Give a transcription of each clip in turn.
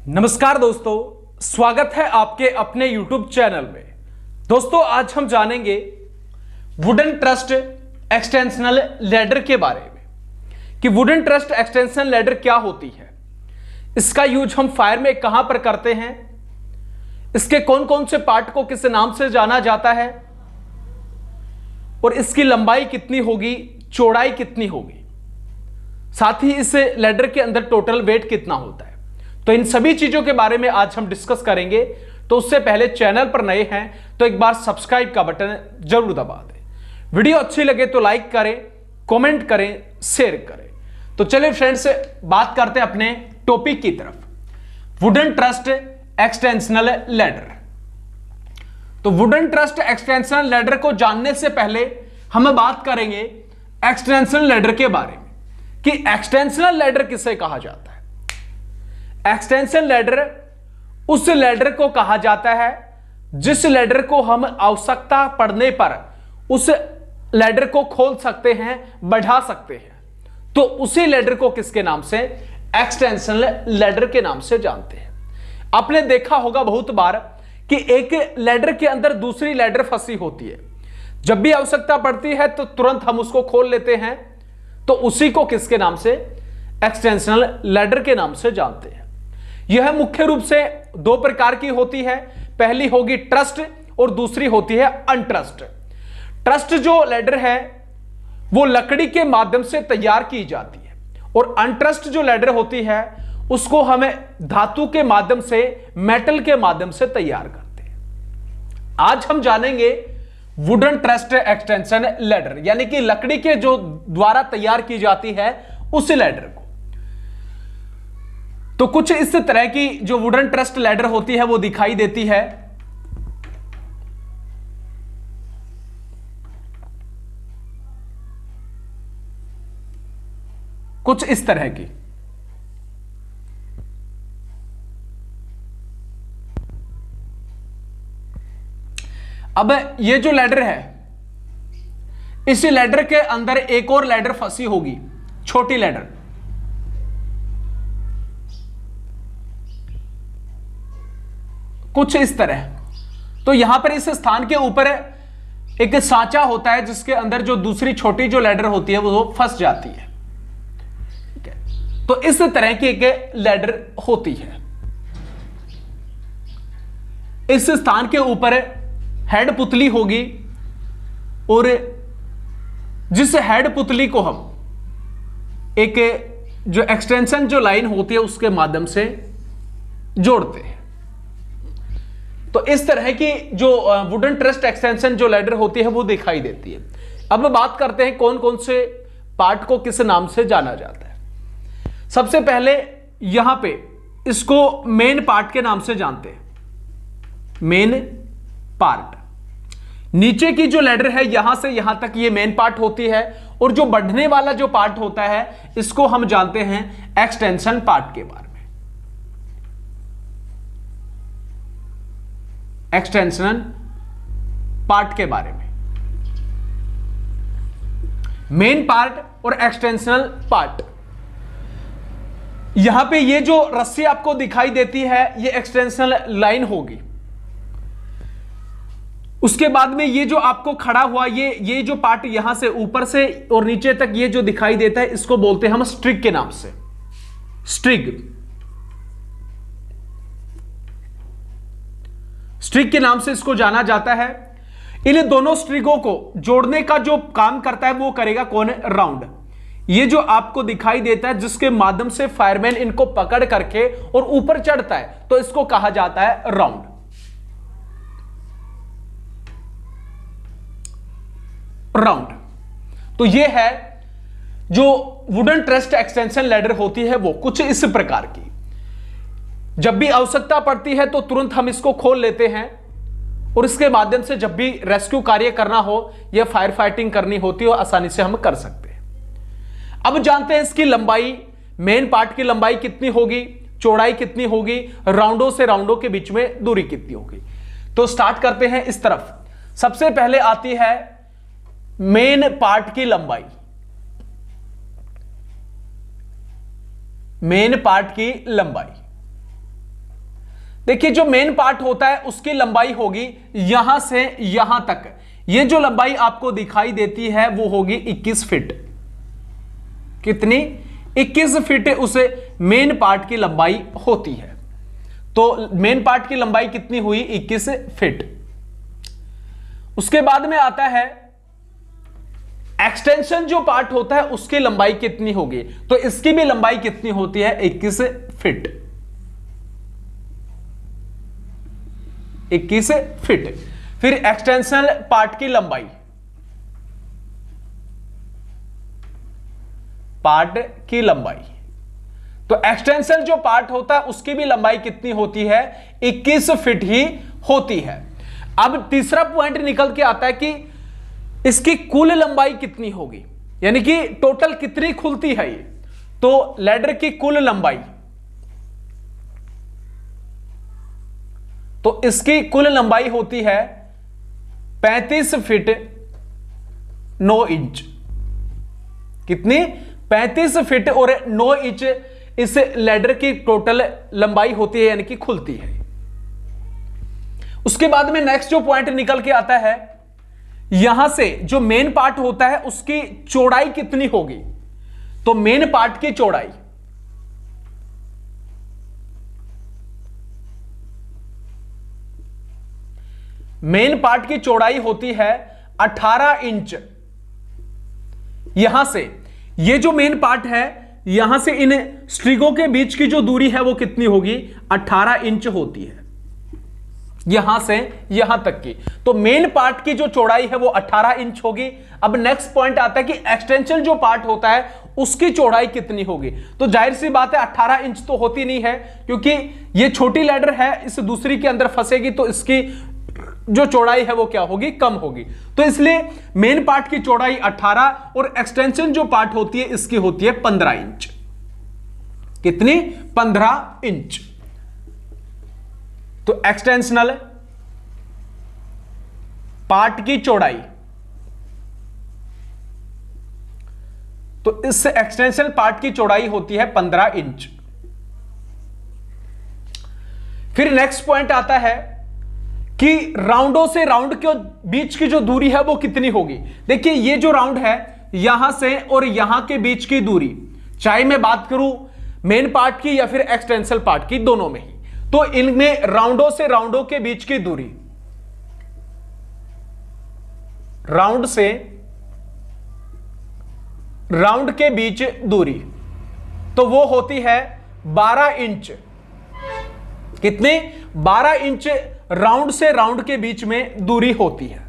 नमस्कार दोस्तों, स्वागत है आपके अपने YouTube चैनल में। दोस्तों आज हम जानेंगे वुडन ट्रस्ट एक्सटेंशनल लैडर के बारे में कि वुडन ट्रस्ट एक्सटेंशनल लैडर क्या होती है, इसका यूज हम फायर में कहां पर करते हैं, इसके कौन कौन से पार्ट को किस नाम से जाना जाता है और इसकी लंबाई कितनी होगी, चौड़ाई कितनी होगी, साथ ही इस लैडर के अंदर टोटल वेट कितना होता है। तो इन सभी चीजों के बारे में आज हम डिस्कस करेंगे। तो उससे पहले चैनल पर नए हैं तो एक बार सब्सक्राइब का बटन जरूर दबा दें। वीडियो अच्छी लगे तो लाइक करें, कमेंट करें, शेयर करें। तो चलिए फ्रेंड्स, बात करते हैं अपने टॉपिक की तरफ, वुडन ट्रस्ट एक्सटेंशनल लैडर। तो वुडन ट्रस्ट एक्सटेंशनल लैडर को जानने से पहले हम बात करेंगे एक्सटेंशनल लैडर के बारे में कि एक्सटेंशनल लैडर किसे कहा जाता है। एक्सटेंशन लैडर उस लैडर को कहा जाता है जिस लैडर को हम आवश्यकता पड़ने पर उस लैडर को खोल सकते हैं, बढ़ा सकते हैं। तो उसी लैडर को किसके नाम से, एक्सटेंशन लैडर के नाम से जानते हैं। आपने देखा होगा बहुत बार कि एक लैडर के अंदर दूसरी लैडर फंसी होती है, जब भी आवश्यकता पड़ती है तो तुरंत हम उसको खोल लेते हैं। तो उसी को किसके नाम से, एक्सटेंशनल लैडर के नाम से जानते हैं। यह मुख्य रूप से दो प्रकार की होती है, पहली होगी ट्रस्ट और दूसरी होती है अनट्रस्ट। ट्रस्ट जो लैडर है वो लकड़ी के माध्यम से तैयार की जाती है और अनट्रस्ट जो लैडर होती है उसको हमें धातु के माध्यम से, मेटल के माध्यम से तैयार करते हैं। आज हम जानेंगे वुडन ट्रस्ट एक्सटेंशन लैडर, यानी कि लकड़ी के जो द्वारा तैयार की जाती है उस लैडर को। तो कुछ इस तरह की जो वुडन ट्रस्ट लैडर होती है वो दिखाई देती है। कुछ इस तरह की। अब ये जो लैडर है, इस लैडर के अंदर एक और लैडर फंसी होगी, छोटी लैडर। कुछ इस तरह। तो यहां पर इस स्थान के ऊपर एक सांचा होता है जिसके अंदर जो दूसरी छोटी जो लैडर होती है वो फंस जाती है। ठीक है, तो इस तरह की एक लैडर होती है। इस स्थान के ऊपर हेड पुतली होगी और जिस हेड पुतली को हम एक जो एक्सटेंशन जो लाइन होती है उसके माध्यम से जोड़ते हैं। तो इस तरह की जो वुडन ट्रस्ट एक्सटेंशन जो लैडर होती है वो दिखाई देती है। अब बात करते हैं कौन कौन से पार्ट को किस नाम से जाना जाता है। सबसे पहले यहां पे इसको मेन पार्ट के नाम से जानते हैं, मेन पार्ट। नीचे की जो लैडर है यहां से यहां तक ये मेन पार्ट होती है और जो बढ़ने वाला जो पार्ट होता है इसको हम जानते हैं एक्सटेंशन पार्ट के बारे में, एक्सटेंशन पार्ट के बारे में। मेन पार्ट और एक्सटेंशनल पार्ट। यहां पे ये जो रस्सी आपको दिखाई देती है ये एक्सटेंशनल लाइन होगी। उसके बाद में ये जो आपको खड़ा हुआ ये जो पार्ट यहां से ऊपर से और नीचे तक ये जो दिखाई देता है इसको बोलते हैं हम स्ट्रिग के नाम से, स्ट्रिग। स्ट्रिग के नाम से इसको जाना जाता है। इन दोनों स्ट्रिगों को जोड़ने का जो काम करता है वो करेगा कौन, राउंड। ये जो आपको दिखाई देता है जिसके माध्यम से फायरमैन इनको पकड़ करके और ऊपर चढ़ता है तो इसको कहा जाता है राउंड। राउंड। तो ये है जो वुडन ट्रस्ट एक्सटेंशन लैडर होती है वो कुछ इस प्रकार की। जब भी आवश्यकता पड़ती है तो तुरंत हम इसको खोल लेते हैं और इसके माध्यम से जब भी रेस्क्यू कार्य करना हो या फायर फाइटिंग करनी होती हो आसानी से हम कर सकते हैं। अब जानते हैं इसकी लंबाई, मेन पार्ट की लंबाई कितनी होगी, चौड़ाई कितनी होगी, राउंडों से राउंडों के बीच में दूरी कितनी होगी। तो स्टार्ट करते हैं इस तरफ। सबसे पहले आती है मेन पार्ट की लंबाई। मेन पार्ट की लंबाई देखिए जो मेन पार्ट होता है उसकी लंबाई होगी यहां से यहां तक, ये जो लंबाई आपको दिखाई देती है वो होगी 21 फीट। कितनी? 21 फीट उस मेन पार्ट की लंबाई होती है। तो मेन पार्ट की लंबाई कितनी हुई? 21 फीट। उसके बाद में आता है एक्सटेंशन जो पार्ट होता है उसकी लंबाई कितनी होगी, तो इसकी भी लंबाई कितनी होती है? 21 फीट। 21 फीट। फिर एक्सटेंशन पार्ट की लंबाई, पार्ट की लंबाई, तो एक्सटेंशन जो पार्ट होता है उसकी भी लंबाई कितनी होती है? 21 फीट ही होती है। अब तीसरा पॉइंट निकल के आता है कि इसकी कुल लंबाई कितनी होगी, यानी कि टोटल कितनी खुलती है ये। तो लैडर की कुल लंबाई, तो इसकी कुल लंबाई होती है 35 फीट 9 इंच। कितनी? 35 फीट और 9 इंच इस लैडर की टोटल लंबाई होती है, यानी कि खुलती है। उसके बाद में नेक्स्ट जो पॉइंट निकल के आता है, यहां से जो मेन पार्ट होता है उसकी चौड़ाई कितनी होगी, तो मेन पार्ट की चौड़ाई, मेन पार्ट की चौड़ाई होती है 18 इंच। यहां से ये जो मेन पार्ट है, यहां से इन स्ट्रिगों के बीच की जो दूरी है वो कितनी होगी? 18 इंच होती है, यहां से यहां तक की। तो मेन पार्ट की जो चौड़ाई है वो 18 इंच होगी। अब नेक्स्ट पॉइंट आता है कि एक्सटेंशन जो पार्ट होता है उसकी चौड़ाई कितनी होगी, तो जाहिर सी बात है 18 इंच तो होती नहीं है, क्योंकि ये छोटी लैडर है, इस दूसरी के अंदर फंसेगी तो इसकी जो चौड़ाई है वो क्या होगी? कम होगी। तो इसलिए मेन पार्ट की चौड़ाई 18 और एक्सटेंशन जो पार्ट होती है इसकी होती है 15 इंच। कितनी? 15 इंच। तो एक्सटेंशनल पार्ट की चौड़ाई, तो इस एक्सटेंशन पार्ट की चौड़ाई होती है 15 इंच। फिर नेक्स्ट पॉइंट आता है कि राउंडों से राउंड के बीच की जो दूरी है वो कितनी होगी। देखिए ये जो राउंड है यहां से और यहां के बीच की दूरी, चाहे मैं बात करूं मेन पार्ट की या फिर एक्सटेंशन पार्ट की, दोनों में ही, तो इनमें राउंडों से राउंडों के बीच की दूरी, राउंड से राउंड के बीच दूरी, तो वो होती है 12 इंच। कितनी? 12 इंच राउंड से राउंड के बीच में दूरी होती है।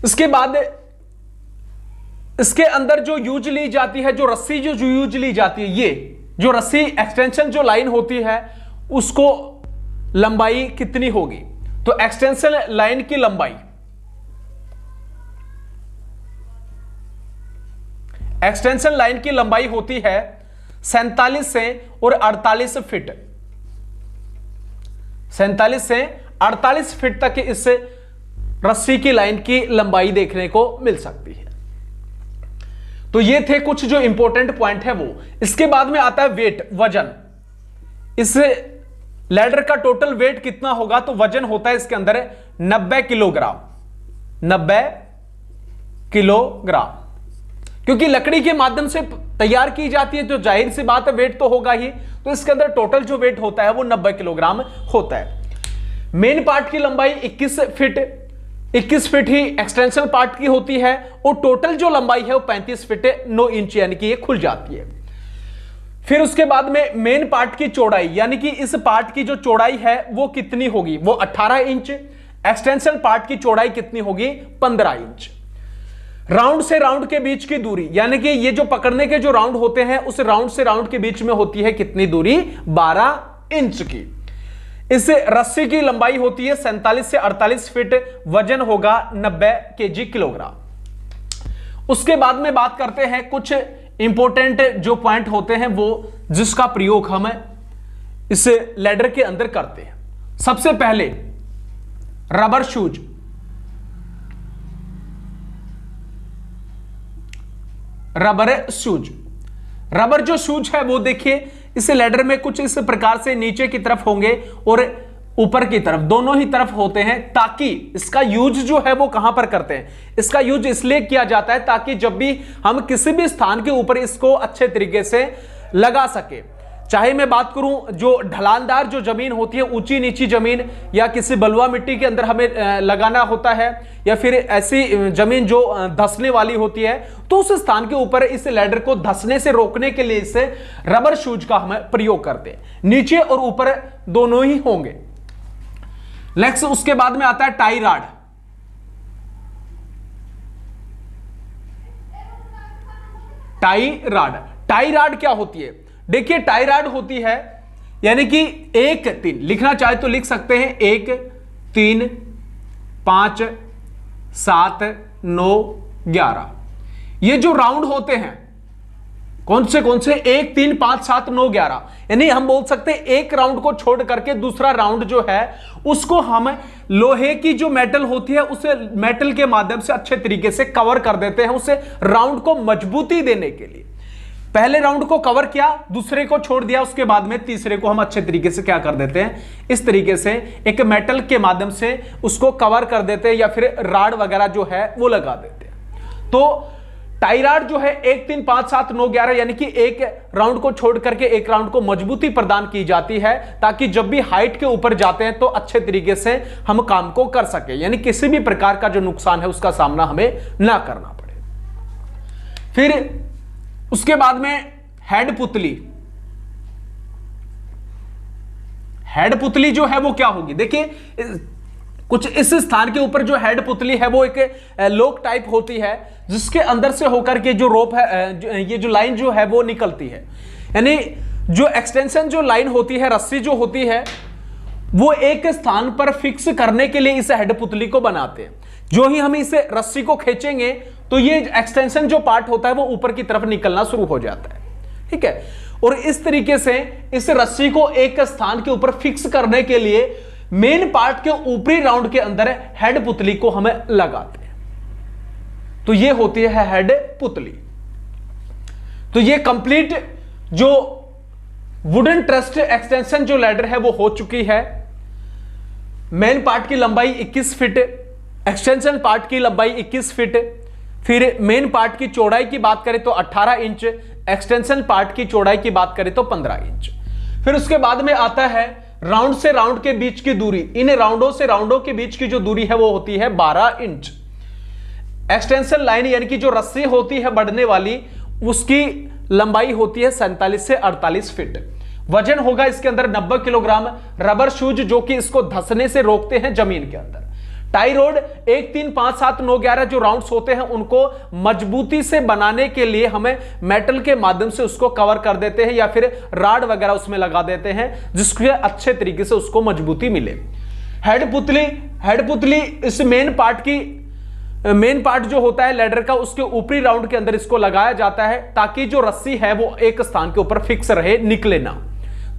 इसके बाद इसके अंदर जो यूज ली जाती है, जो रस्सी जो यूज ली जाती है, ये जो रस्सी एक्सटेंशन जो लाइन होती है उसको लंबाई कितनी होगी, तो एक्सटेंशन लाइन की लंबाई, एक्सटेंशन लाइन की लंबाई होती है 47 से और 48 फीट। 47 से 48 फीट तक इस रस्सी की लाइन की लंबाई देखने को मिल सकती है। तो ये थे कुछ जो इंपॉर्टेंट पॉइंट है वो। इसके बाद में आता है वेट, वजन। इस लैडर का टोटल वेट कितना होगा, तो वजन होता है इसके अंदर 90 किलोग्राम। 90 किलोग्राम, क्योंकि लकड़ी के माध्यम से तैयार की जाती है तो जाहिर सी बात है वेट तो होगा ही, तो इसके अंदर टोटल जो वेट होता है वो 90 किलोग्राम होता है। मेन पार्ट की लंबाई 21 फीट, 21 फीट ही एक्सटेंशन पार्ट की होती है, और टोटल जो लंबाई है वो 35 फीट 9 इंच, यानी कि ये खुल जाती है। फिर उसके बाद में मेन पार्ट की चौड़ाई, यानी कि इस पार्ट की जो चौड़ाई है वो कितनी होगी, वो 18 इंच। एक्सटेंशन पार्ट की चौड़ाई कितनी होगी, 15 इंच। राउंड से राउंड के बीच की दूरी, यानी कि ये जो पकड़ने के जो राउंड होते हैं उस राउंड से राउंड के बीच में होती है कितनी दूरी, 12 इंच की। इस रस्सी की लंबाई होती है 47 से 48 फीट, वजन होगा 90 केजी किलोग्राम। उसके बाद में बात करते हैं कुछ इंपॉर्टेंट जो पॉइंट होते हैं वो जिसका प्रयोग हम इस लैडर के अंदर करते हैं। सबसे पहले rubber shoes. Rubber shoes, rubber जो शूज है वो देखिए इस लैडर में कुछ इस प्रकार से नीचे की तरफ होंगे और ऊपर की तरफ, दोनों ही तरफ होते हैं, ताकि इसका यूज जो है वो कहां पर करते हैं, इसका यूज इसलिए किया जाता है ताकि जब भी हम किसी भी स्थान के ऊपर इसको अच्छे तरीके से लगा सके। चाहे मैं बात करूं जो ढलानदार जो जमीन होती है, ऊंची नीची जमीन, या किसी बलुआ मिट्टी के अंदर हमें लगाना होता है, या फिर ऐसी जमीन जो धंसने वाली होती है, तो उस स्थान के ऊपर इस लैडर को धंसने से रोकने के लिए इसे रबर शूज का हम प्रयोग करते हैं। नीचे और ऊपर दोनों ही होंगे। नेक्स्ट उसके बाद में आता है tie rod. Tie rod, tie rod क्या होती है? देखिए टाई रॉड होती है यानी कि 1 3 लिखना चाहे तो लिख सकते हैं, 1 3 5 7 9 11। ये जो राउंड होते हैं कौन से 1 3 5 7 9 11, यानी हम बोल सकते हैं एक राउंड को छोड़ करके दूसरा राउंड जो है उसको हम लोहे की जो मेटल होती है उसे मेटल के माध्यम से अच्छे तरीके से कवर कर देते हैं, उसे राउंड को मजबूती देने के लिए। पहले राउंड को कवर किया, दूसरे को छोड़ दिया, उसके बाद में तीसरे को हम अच्छे तरीके से क्या कर देते हैं, इस तरीके से एक मेटल के माध्यम से उसको कवर कर देते हैं, या फिर राड वगैरह जो है वो लगा देते हैं। तो टाई रॉड जो है 1 3 5 7 9 11 यानी कि एक राउंड को छोड़ करके एक राउंड को मजबूती प्रदान की जाती है, ताकि जब भी हाइट के ऊपर जाते हैं तो अच्छे तरीके से हम काम को कर सके, यानी किसी भी प्रकार का जो नुकसान है उसका सामना हमें ना करना पड़े। फिर उसके बाद में हेड पुतली। हेड पुतली जो है वो क्या होगी? देखिए कुछ इस स्थान के ऊपर जो हेड पुतली है वो एक लॉक टाइप होती है, जिसके अंदर से होकर के जो रोप है, ये जो लाइन जो है वो निकलती है, यानी जो एक्सटेंशन जो लाइन होती है, रस्सी जो होती है, वो एक स्थान पर फिक्स करने के लिए इस हेड पुतली को बनाते हैं। जो ही हम इसे रस्सी को खींचेंगे तो ये एक्सटेंशन जो पार्ट होता है वो ऊपर की तरफ निकलना शुरू हो जाता है, ठीक है। और इस तरीके से इस रस्सी को एक स्थान के ऊपर फिक्स करने के लिए मेन पार्ट के ऊपरी राउंड के अंदर हेड पुतली को हमें लगाते हैं, तो ये होती है हेड पुतली। तो ये कंप्लीट जो वुडन ट्रस्ट एक्सटेंशन जो लैडर है वो हो चुकी है। मेन पार्ट की लंबाई 21 फीट, एक्सटेंशन पार्ट की लंबाई 21 फीट, फिर मेन पार्ट की चौड़ाई की बात करें तो 18 इंच, एक्सटेंशन पार्ट की चौड़ाई की बात करें तो 15 इंच। फिर उसके बाद में आता है राउंड से राउंड के बीच की दूरी। इन राउंडों से राउंडों के बीच की जो दूरी है वो होती है 12 इंच। एक्सटेंशन लाइन यानी कि जो रस्सी होती है बढ़ने वाली, उसकी लंबाई होती है 47 से 48 फीट। वजन होगा इसके अंदर 90 किलोग्राम। रबर शूज जो कि इसको धंसने से रोकते हैं जमीन के अंदर। टाई रोड 1 3 5 7 9 11 जो राउंड्स होते हैं उनको मजबूती से बनाने के लिए हमें मेटल के माध्यम से उसको कवर कर देते हैं, या फिर राड वगैरह उसमें लगा देते हैं, जिसके अच्छे तरीके से उसको मजबूती मिले। हेड पुतली इस मेन पार्ट जो होता है लेडर का, उसके ऊपरी राउंड के अंदर इसको लगाया जाता है, ताकि जो रस्सी है वो एक स्थान के ऊपर फिक्स रहे, निकले ना।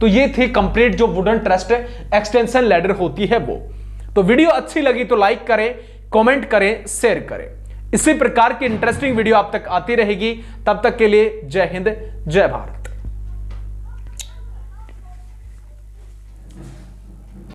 तो ये थी कंप्लीट जो वुडन ट्रस्ट एक्सटेंशन लैडर होती है वो। तो वीडियो अच्छी लगी तो लाइक करें, कमेंट करें, शेयर करें। इसी प्रकार की इंटरेस्टिंग वीडियो आप तक आती रहेगी। तब तक के लिए जय हिंद, जय भारत।